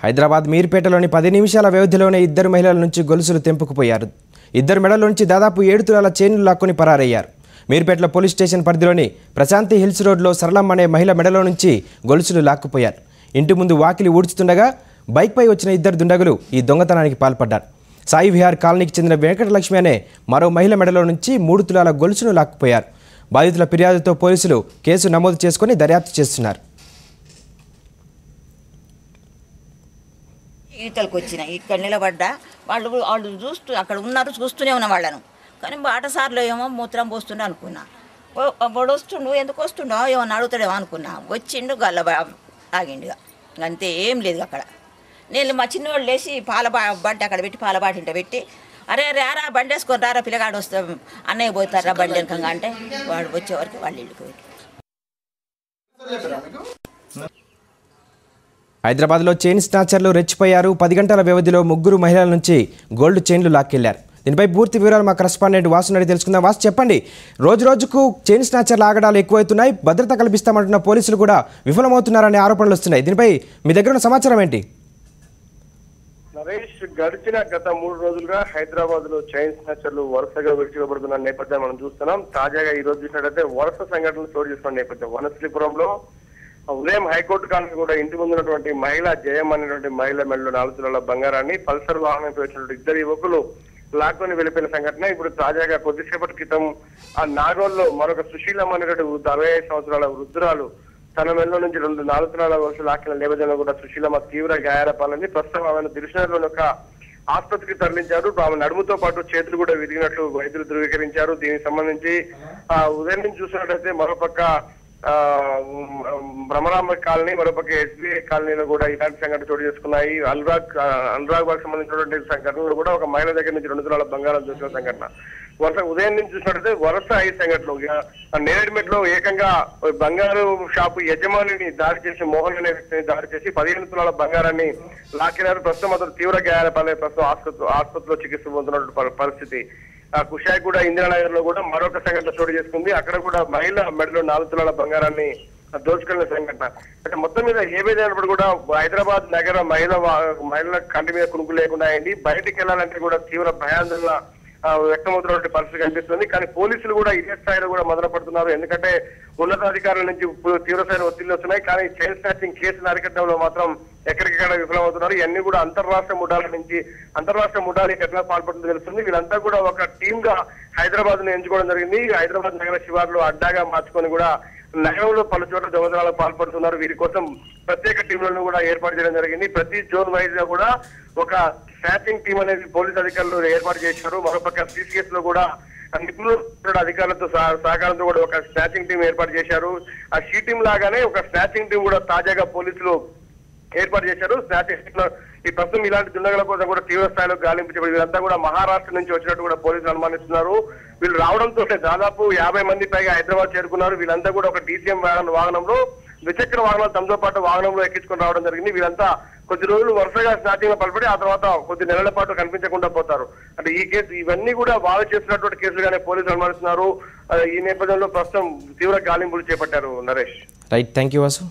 హైదరాబాద్ మీర్పేటలోని 10 నిమిషాల వ్యవధిలోనే ఇద్దరు మహిళల నుంచి గొలుసులు తెంపుకుపోయారు. ఇద్దరు మెడల నుంచి దాదాపు 7 తులాల చైన్లు లాక్కొని పరారయ్యారు. మీర్పేటలో పోలీస్ స్టేషన్ పరిధిలోని ప్రశాంతి హిల్స్ రోడ్లో సరళమ్మ అనే మహిళ మెడలో నుంచి గొలుసులు లాక్కుపోయారు. ఇంటి ముందు వాకిలి ఊడ్చుతుండగా బైక్పై వచ్చిన ఇద్దరు దుండగులు ఈ దొంగతనానికి పాల్పడ్డారు. సాయి విహార్ కాలనీకి చెందిన వెంకటలక్ష్మి అనే మరో మహిళ మెడలో నుంచి 3 తులాల గొలుసును లాక్కుపోయారు. బాధితుల ఫిర్యాదుతో పోలీసులు కేసు నమోదు చేసుకుని దర్యాప్తు చేస్తున్నారు. ఈతలకు వచ్చిన ఇక్కడ నిలబడ్డా వాళ్ళు చూస్తూ అక్కడ ఉన్నారు, చూస్తూనే ఉన్న వాళ్ళను. కానీ బాటసార్లో ఏమో మూత్రం పోస్తుండే అనుకున్నా. వాడు వస్తుండు, ఎందుకు వస్తుండో ఏమన్నా అడుగుతాడేమో అనుకున్నా. వచ్చిండు గల్ల ఆగిండు, అంతే, ఏం లేదు అక్కడ. నేను మా చిన్నవాళ్ళు లేచి బండి అక్కడ పెట్టి పాల బాటింట పెట్టి, అరే రారా బండి వేసుకొని రారా పిల్లగాడు వస్తా అన్నయ్య పోతారా బండి వెనకంగా అంటే వాడు వచ్చేవరకు వాళ్ళు ఇళ్ళకి పోయి. హైదరాబాద్లో చైన్ స్నాచర్లు రెచ్చిపోయారు. 10 గంటల వ్యవధిలో 3 మహిళల నుంచి గోల్డ్ చైన్లు లాక్కెళ్లారు. దీనిపై పూర్తి వివరాలు మా కరెస్పాండెంట్ వాసునడి తెలుసుకుందాం. వాసు, చెప్పండి, రోజుకు చైన్ స్నాచర్ల ఆగడాలు ఎక్కువవుతున్నాయి, భద్రత కల్పిస్తామంటున్న పోలీసులు కూడా విఫలమవుతున్నారనే ఆరోపణలు వస్తున్నాయి. దీనిపై మీ దగ్గర ఉన్న సమాచారం ఏంటి? నరేష్, గత 3 రోజులుగా హైదరాబాద్ లో చైన్ స్నాచర్లు వరుసగా విడిచిపడుతున్న నేపథ్యం మనం చూస్తున్నాం. తాజాగా ఈ రోజు చూసినట్లయితే వరుస సంఘటనలు చోటు చేసుకున్న నేపథ్యం వనశ్రీపురంలో ఉదయం హైకోర్టు కాలనీ కూడా ఇంటి ముందున్నటువంటి మహిళ జయం అనేటువంటి మహిళ మెడలో 4 తులాల బంగారాన్ని పల్సర్ వాహనంపై వచ్చినటువంటి 2 యువకులు లాక్కొని వెళ్ళిపోయిన సంఘటన ఇప్పుడు తాజాగా కొద్దిసేపటి క్రితం ఆ నాగోల్లో మరొక సుశీలం అనేటువంటి 65 సంవత్సరాల వృద్ధురాలు తన మెడలో నుంచి 4 తులాల వరుస లాక్కిన నేపథ్యంలో కూడా సుశీలమ్మ తీవ్ర గాయాల పాలని ప్రస్తుతం ఆమెను దిల్సుఖ్నగర్లోని ఒక ఆసుపత్రికి తరలించారు. ఆమె నడుముతో పాటు చేతులు కూడా విరిగినట్లు వైద్యులు ధృవీకరించారు. దీనికి సంబంధించి ఉదయం నుంచి చూసినట్లయితే మరోపక్క భ్రమరాంబ కాలనీ, మరోపక్క ఎస్బీఐ కాలనీలో కూడా ఇలాంటి సంఘటన చోటు చేసుకున్నాయి. అనురాగ్ బాగ్ సంబంధించినటువంటి సంఘటనలు కూడా ఒక మహిళ దగ్గర నుంచి 2 తులాల బంగారం చూసిన సంఘటన. ఉదయం నుంచి చూసినట్లయితే వరుస 5 సంఘటనలు. నేరేడ్మెట్ లో ఏకంగా బంగారు షాపు యజమానిని దాడి చేసి, మోహన్ అనే వ్యక్తిని దాడి చేసి 15 తులాల బంగారాన్ని లాక్కినారు. ప్రస్తుతం అతను తీవ్ర గాయాల పాలై ప్రస్తుతం ఆసుపత్రిలో చికిత్స పొందుతున్నటువంటి పరిస్థితి. కుషాయిగూడ ఇందిరానగర్ లో కూడా మరొక సంఘటన చోటు చేసుకుంది. అక్కడ కూడా మహిళ మెడలో 4 తులాల బంగారాన్ని దోచుకెళ్లిన సంఘటన. అంటే మొత్తం మీద ఏవేదైనప్పుడు కూడా హైదరాబాద్ నగర మహిళల కంటి మీద కునుకు లేకుండా అయింది. బయటికి వెళ్లాలంటే కూడా తీవ్ర భయాందోళన వ్యక్తమవుతున్నటువంటి పరిస్థితి కనిపిస్తుంది. కానీ పోలీసులు కూడా ఇదే స్థాయిలో కూడా మొదలు పడుతున్నారు. ఎందుకంటే ఉన్నతాధికారుల నుంచి తీవ్ర స్థాయిలో ఒత్తిళ్లు వస్తున్నాయి. కానీ చైన్ స్నాచింగ్ కేసును అరికట్టడంలో మాత్రం ఎక్కడికెక్కడ విఫలమవుతున్నారు. ఇవన్నీ కూడా అంతర్రాష్ట్ర ముఠాలు ఎట్లా పాల్పడుతుందో తెలుస్తుంది. వీళ్ళంతా కూడా ఒక టీమ్ గా హైదరాబాద్ ను ఎంచుకోవడం జరిగింది. హైదరాబాద్ నగర శివార్లు అడ్డాగా మార్చుకొని కూడా నగరంలో పలు చోట్ల దొంగతనాలకు పాల్పడుతున్నారు. వీరి కోసం ప్రత్యేక టీంలను కూడా ఏర్పాటు చేయడం జరిగింది. ప్రతి జోన్ వైజ్ గా కూడా ఒక స్నాచింగ్ టీం అనేది పోలీసు అధికారులు ఏర్పాటు చేశారు. మరోపక్క సిసిఎస్ లో కూడా నిపుణుల అధికారులతో సహకారంతో కూడా ఒక స్నాచింగ్ టీం ఏర్పాటు చేశారు. ఆ షీ టీం లాగానే ఒక స్నాచింగ్ టీం కూడా తాజాగా పోలీసులు ఏర్పాటు చేశారు. స్నాచింగ్ ఈ ప్రస్తుతం ఇలాంటి దుండగుల కోసం కూడా తీవ్ర స్థాయిలో గాలింపు. వీళ్ళంతా కూడా మహారాష్ట్ర నుంచి వచ్చినట్టు కూడా పోలీసులు అనుమానిస్తున్నారు. వీళ్ళు రావడంతో దాదాపు 50 మంది పైగా హైదరాబాద్ చేరుకున్నారు. వీళ్ళంతా కూడా ఒక డీసీఎం వాహనంలో, ద్విచక్ర వాహనాలు తమతో పాటు వాహనంలో ఎక్కించుకొని రావడం జరిగింది. వీళ్ళంతా కొద్ది రోజులు వరుసగా స్నాచింగ్ లో పలపడి ఆ తర్వాత కొద్ది నెలల పాటు కనిపించకుండా పోతారు. అంటే ఈ కేసు ఇవన్నీ కూడా వాళ్ళు చేస్తున్నటువంటి కేసులుగానే పోలీసులు అనుమానిస్తున్నారు. ఈ నేపథ్యంలో ప్రస్తుతం తీవ్ర గాలింపులు చేపట్టారు. Naresh, right, thank you Vasu.